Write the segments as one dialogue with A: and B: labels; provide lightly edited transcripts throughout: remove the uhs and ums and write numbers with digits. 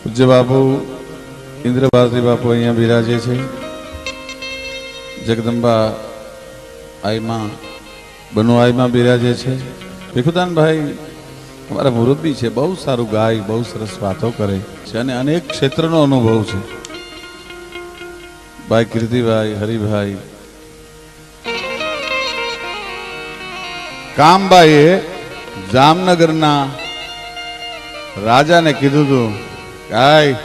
A: પૂજ્ય બાપુ ઇન્દ્ર ભારતી બાપુ અહીંયા બિરાજે છે. જગદંબા આઈમાં બનુ આઈમાં બિરાજે છે. ભીખુદાનભાઈ અમારા મુરબ્બી છે, બહુ સારું ગાય, બહુ સરસ વાતો કરે છે અને અનેક ક્ષેત્રનો અનુભવ છે. ભાઈ કીર્તિભાઈ, હરિભાઈ, કામબાઈએ જામનગરના રાજાને કીધું હતું, ગાય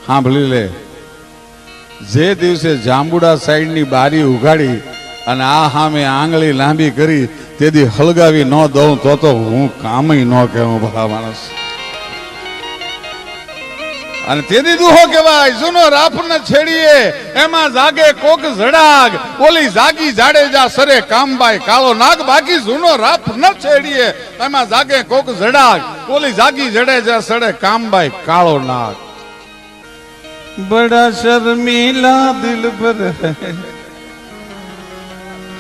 A: સાંભળી લે, જે દિવસે જાંબુડા સાઈડની બારી ઉઘાડી અને આ સામે આંગળી લાંબી કરી તેથી હળગાવી ન દઉં તો હું કામય ન કહેવું ભલા માણસ. અને તેથી દુહો કહેવાય, જૂનો રાફ ન છેડીએ એમાં જાગે કોક જડાગ, ઓલી જાગી જાડેજા સરે કામબાઈ કાળો નાગ. બાકી જૂનો રાફ ન છેડીએ એમાં જાગે કોક જડાગ, ઓલી જાગી જડેજા સરે કામબાઈ કાળો નાગ. બડા શર્મીલા દિલ પર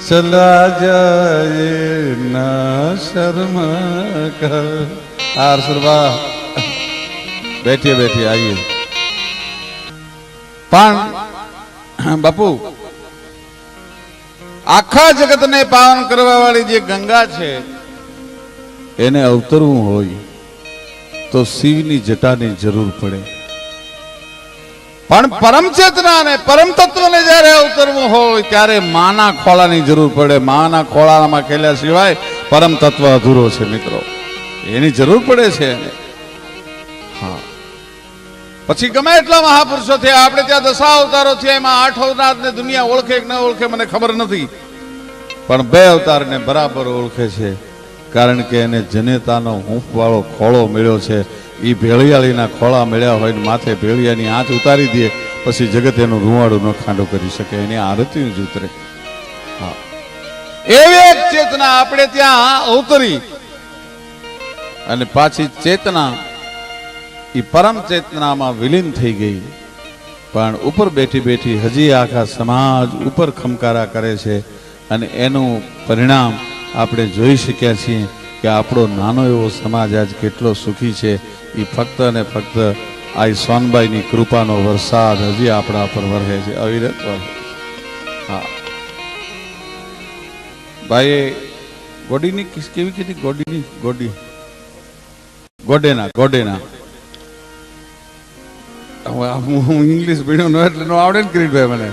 A: ચલા જાયે ના શર્મ કર. સરબા बैठिए बैठिए आइए. પણ બાપુ, આખા જગતને પાવન કરવા વાળી જે ગંગા છે એને અવતરવું હોય તો શિવની જટાની જરૂર પડે. પણ પરમ ચેતનાને, પરમ તત્વને જ્યારે અવતરવું હોય ત્યારે માના ખોળાની જરૂર પડે. માના ખોળામાં ખેલ્યા સિવાય પરમ તત્વ અધૂરો છે મિત્રો, એની જરૂર પડે છે. હા, પછી ગમે એટલા મહાપુરુષો થયા, આપણે ત્યાં 10 અવતારો થયા, એમાં 8 અવતારને દુનિયા ઓળખે કે ન ઓળખે મને ખબર નથી, પણ 2 અવતારને બરાબર ઓળખે છે. કારણ કે એને જનેતાનો હૂંફ વાળો ખોળો મળ્યો છે. એ ભેળિયાળીના ખોળા મળ્યા હોય ને માથે ભેળિયાની આંચ ઉતારી દે પછી જગત એનું રૂવાડું ન ખાંડો કરી શકે, એની આરતી જ ઉતરે. હા, એવી એક ચેતના આપણે ત્યાં અવતરી અને પાછી ચેતના એ પરમ ચેતનામાં વિલીન થઈ ગઈ. પણ ઉપર બેઠી બેઠી હજી આખા સમાજ ઉપર ખમકારા કરે છે અને એનું પરિણામ આપણે જોઈ શક્યા છીએ કે આપણો નાનો એવો સમાજ આજ કેટલો સુખી છે. એ ફક્ત અને ફક્ત આ સોનબાઈની કૃપાનો વરસાદ હજી આપણા પર વરસે છે, અવિરત વરસે. હા, ભાઈએ ગોડીની કેવી કીધી? ગોડીની ગોડી ગોડેના ગોડેના હું ઇંગ્લિશ ભણ્યો ન એટલે નો આવડે ને કિરીટભાઈ મને.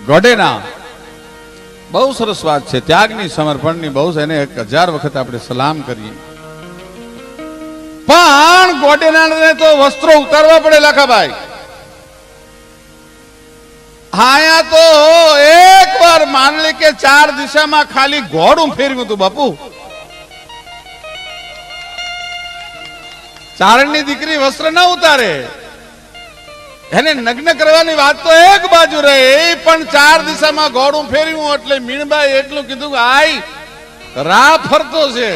A: ગોડેના બહુ સરસ વાત છે, ત્યાગની, સમર્પણની બહુ છે. એને 1000 વખત આપણે સલામ કરીએ. પણ ગોડેનાને તો વસ્ત્રો ઉતારવા પડે લાખાભાઈ. આયા તો એક વાર માનલી કે 4 દિશામાં ખાલી ઘોડું ફેરવ્યું હતું બાપુ. ચારણની દીકરી વસ્ત્ર ના ઉતારે, એને નગ્ન કરવાની વાત તો એક બાજુ રહે, પણ 4 દિશામાં ઘોડું ફેરવ્યું એટલે મીણબાઈ એટલું કીધું કે આઈ રા ફરતો છે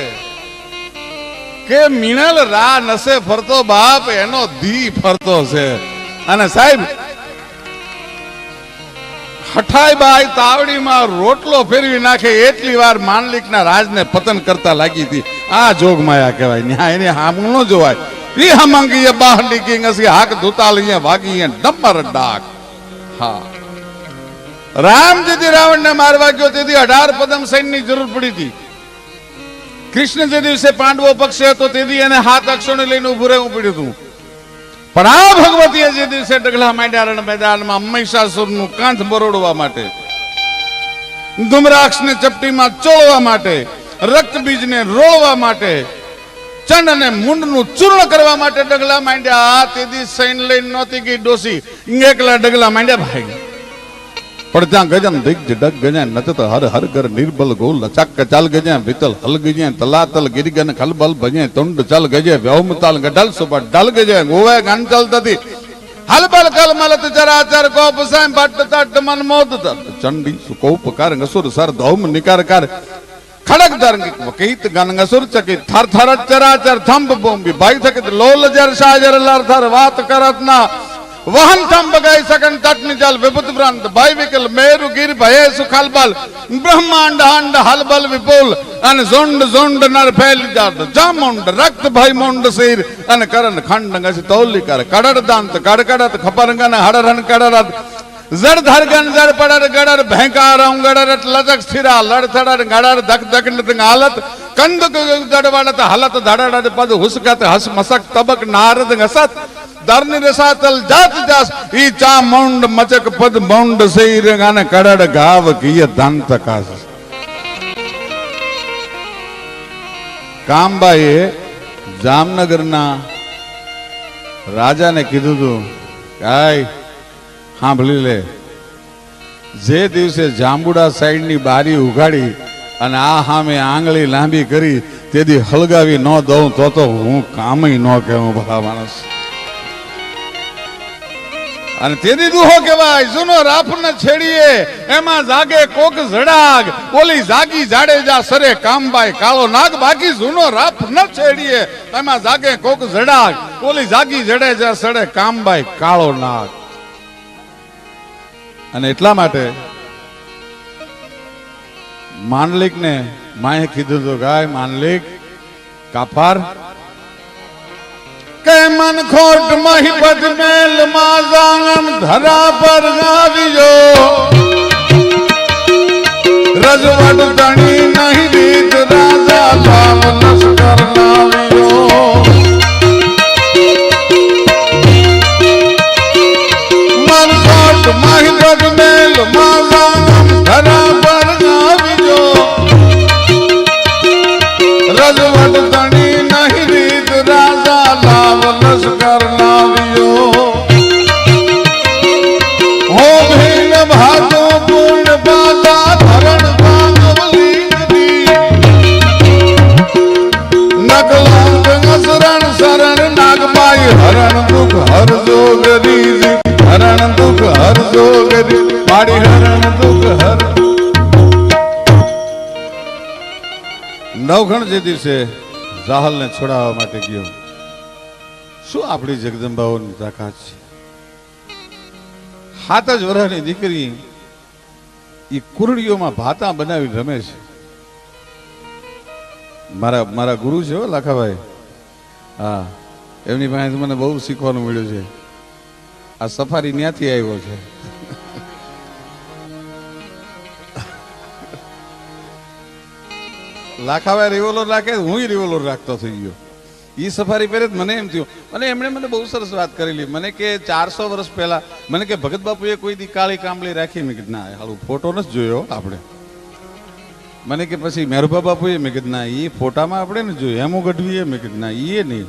A: કે મીણલ રા નસે ફરતો બાપ, એનો ધી ફરતો છે. અને સાહેબ હઠાઈબાઈ તાવડીમાં રોટલો ફેરવી નાખે એટલી વાર માનલિકના રાજને પતન કરતા લાગી હતી. આ જોગમાયા કહેવાય. ન્યા એને હામું ન જોવાય. ઈ હમાંગીએ બહાર નીકળી ngasi હાક ધુતાલીએ વાગીએ ડમર ડાક. હા, રામ જેથી રાવણને મારવા ગયો તેથી 18 પદમ સૈન્યની જરૂર પડી હતી. કૃષ્ણ જે દિવસે પાંડવો પક્ષે હતો તેથી એને 7 અક્ષોને લઈને ઉભું રહેવું પડ્યું હતું. પણ આ ભગવતીએ જે દિવસે ડગલા માંડ્યા રણ મેદાનમાં મહિષાસુરનું કાંધ બરોડવા માટે, ધુમ્રાક્ષને ચપટીમાં ચોળવા માટે, રક્તબીજને રોળવા માટે, ચંડ અને મુંડનું ચૂર્ણ કરવા માટે ડગલા માંડ્યા. તેથી સૈન્ય લઈને નહોતી ગઈ ડોસી, એકલા ડગલા માંડ્યા ભાઈ. પણ ત્યાં ગજન દિગ્જ ડગ ગજ્યા નચત હર હર ગર નિર્બલ ગોલ લચાક ચાલ ગજ્યા વિતલ હલ ગજ્યા તલાતલ ગિરિગન ખલબલ ભજે તુંડ ચાલ ગજે વ્યોમતાલ ગઢલ સુબા ઢલ ગજે ગોવે ગન ચાલતી હલબલ કલ મલત ચરાચર કોપ સામ ભટ્ટ તટ મન મોદ ચંડી સુકોપકાર ગસુર સર ધૌમ નિકારકાર ખડક દરંગ વકીત ગન ગસુર ચકિત થર થર ચરાચર થંભ બોમ્બી ભાઈ થકિત લોલ જર સાજર લર થર વાત કરતના વહન થમ બગાઈ સકન તટની જલ વિભુત વ્રાંત ભાઈ વિકલ મેરુ ગીર ભયે સુખલ બલ બ્રહ્માંડ હાંડ હલબલ વિપુલ અને ઝુંડ ઝુંડ નર ફેલી જાત જામુંડ રક્ત ભય મુંડ શીર અને કરણ ખંડ ગસ તૌલી કર કડડ દાંત કડકડત ખપરંગન હડરન કડરત જડ ધરગન જડ પડર ગડર ભેંકાર ગડરત લજક સ્થિરા લડથડર ગડર ધક ધક નત હાલત કંદ જડવાડત હલત ધડડ પદ હુસકત હસ મસક તબક નારદ ગસત ધરની રસાતલ જાત જાસ ઈ ચા મુંડ મચક પદ મુંડ શીર અને કડડ ગાવ કિય દાંત કાસ કામબાઈએ જામનગરના રાજાને કીધું હતું કાય સાંભળી લે જે દિવસે જાંબુડા સાઈડની બારી ઉઘાડી અને આ સામે આંગળી લાંબી કરી તેથી હળગાવી ન દઉં તો હું કામય ન કહેવું ભલા માણસ અને તેથી દુહો કહેવાય જૂનો રાફ ન છેડીએ એમાં જાગે કોક જડાગ ઓલી જાગી જાડેજા સરે કામબાઈ કાળો નાગ બાકી જૂનો રાફ ન છેડીએ એમાં જાગે કોક જડાગ ઓલી જાગી જડેજા સરે કામબાઈ કાળો નાગ અને એટલા માટે માંડલિક ને માએ કીધું તો ગાય માંડલિક કાફાર કે મન ખોટ મહિપત મેલ માજાંગન ધરા પર ગાવ્યો રજવટ તણી નહીં રીત રાજા લાવ લશ્કર લાવ્યો મન ખોટ મહિપત મેલ માજાંગન ધરા પર ગાવ્યો રજવટ તણી નહીં રીત રાજા લાવ લશ્કર લાવ્યો હો ભીલ ભાતો પૂર્ણ પાલા ધરણ ભાંગવલી નકલાંત અસરણ શરણ નાગબાઈ હરણ દુઃખ હર જોગરી હરણ દુઃખ હર જોગરી મારી હરણ દુઃખ હર નવઘણ જે દિવસે રાહલ ને છોડાવવા માટે ગયો શું આપણી જગદંબાઓની તાકાત છે 7 જ વર્ષની દીકરી એ કુરડીઓમાં ભાતા બનાવી રમે છે મારા ગુરુ છે હો લાખાભાઈ હા એમની પાસે મને બહુ શીખવાનું મળ્યું છે આ સફારી ત્યાંથી આવ્યો છે લાખાભાઈ રિવોલ્વર રાખે હું રિવોલ્વર રાખતો થઈ ગયો ઈ સફારી પહેરે મને એમ થયું અને એમણે મને બહુ સરસ વાત કરેલી મને કે 400 વર્ષ પહેલા મને કે ભગત બાપુએ કોઈ દી કાળી કામળી રાખી મેં કીધું ના હાલું ફોટો નથી જોયો આપણે મને કે પછી મેરુભા બાપુએ મેં કીધું ના એ ફોટામાં આપણે ને જોયું હેમુ ગઢવીએ મેં કીધું ના એ નહીં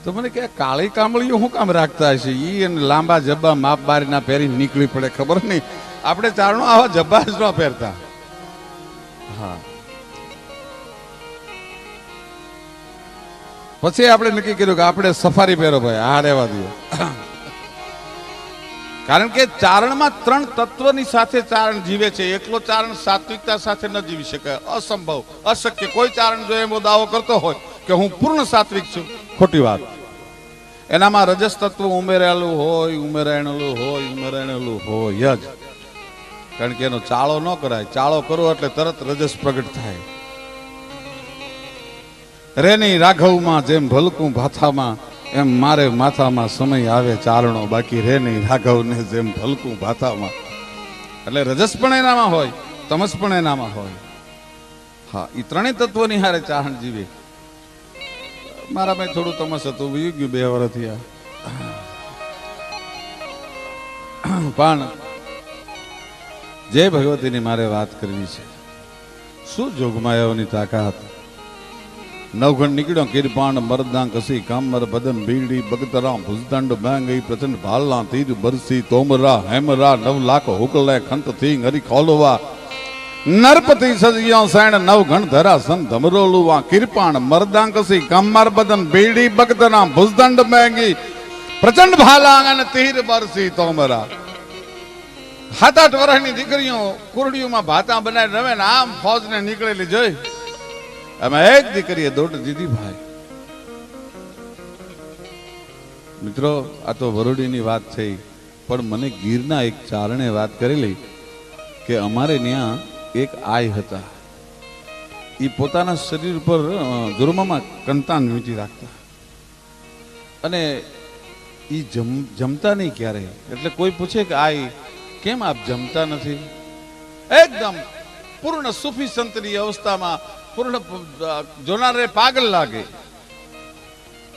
A: તો મને કે કાળી કામળીઓ શું કામ રાખતા હશે ઈ અને લાંબા જબ્બા માપ બારીના પહેરી નીકળી પડે ખબર નહીં આપણે ચારણો આવા જબ્બા જ ન પહેરતા હા પછી આપણે નક્કી કર્યું કે આપણે સફારી પહેરો ભાઈ આ રહેવા દો કારણ કે ચારણમાં 3 તત્વની સાથે ચારણ જીવે છે એકલો ચારણ સાત્વિકતા સાથે ન જીવી શકે અસંભવ અશક્ય કોઈ ચારણ જો એવો દાવો કરતો હોય કે હું પૂર્ણ સાત્વિક છું ખોટી વાત એનામાં રજસ તત્વ ઉમેરેલું હોય જ કારણ કે એનો ચાળો ન કરાય ચાળો કરો એટલે તરત રજસ પ્રગટ થાય રેની રાઘવમાં જેમ ભલકું ભાથામાં એમ મારે માથામાં સમય આવે ચારણો બાકી રેની રાઘવને જેમ ભલકું ભાથામાં એટલે રજસ પણ એનામાં હોય તમસ પણ એનામાં હોય હા એ 3 તત્વની હારે ચારણ જીવે મારા મેં થોડું તમસ હતું વયું ગયું 2 વર્ષ થયા પણ જય ભગવતીની મારે વાત કરવી છે શું જોગમાયાઓની તાકાત નવઘણ નીકળ્યો કિરપાણ મરદાં કસી કામર બદન બીડી બગતરા ભુજદંડ બેંગઈ પ્રચંડ ભાલના તીર બરસી તોમરા હેમરા 9 લાખ હુકલે ખંત થી હરી ખોલવા નરપતિ સજિયો સૈણ નવઘણ ધરા સન ધમરોલુવા કિરપાણ મરદાં કસી કામર બદન બીડી બગતરા ભુજદંડ બેંગી પ્રચંડ ભાલા અને તીર બરસી તોમરા 7-8 વર્ષની દીકરીઓ કુરડીઓમાં ભાતા બનાવી રમે ને આમ ફૌજને નીકળેલી જોઈ અમે એક દીકરીએ દોડ દીધી ભાઈ મિત્રો આ તો વરોડીની વાત થઈ, પણ મને ગીરના એક ચારણે વાત કરેલી કે અમારે ત્યાં એક આય હતા, એ પોતાના શરીર પર દુર્મામાં કંતાન વીંટી રાખતા અને એ જમતા નહીં ક્યારે. એટલે કોઈ પૂછે કે આય કેમ આપ જમતા નથી, એકદમ પૂર્ણ સુફી સંતની અવસ્થામાં પૂર્ણ જોનારે પાગલ લાગે.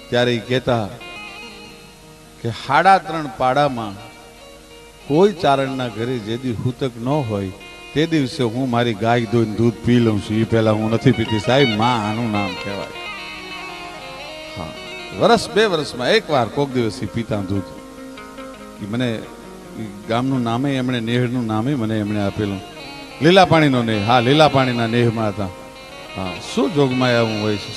A: ત્યારે એ કહેતા કે 3.5 પાડામાં કોઈ ચારણના ઘરે જે દી હુતક ન હોય તે દિવસે હું મારી ગાય ધોઈને દૂધ પી લઉં છું. એ પહેલા હું નથી પીતી સાહેબ. માં આનું નામ કહેવાય. હા, વર્ષ 2 વર્ષમાં એકવાર કોક દિવસ પીતા દૂધ. એ મને ગામનું નામે એમણે નેહનું નામે મને એમણે આપેલું. લીલા પાણીનો નેહ. હા, લીલા પાણીના નેહમાં હતા. હા, શું જોગમાં આવું હોય છે.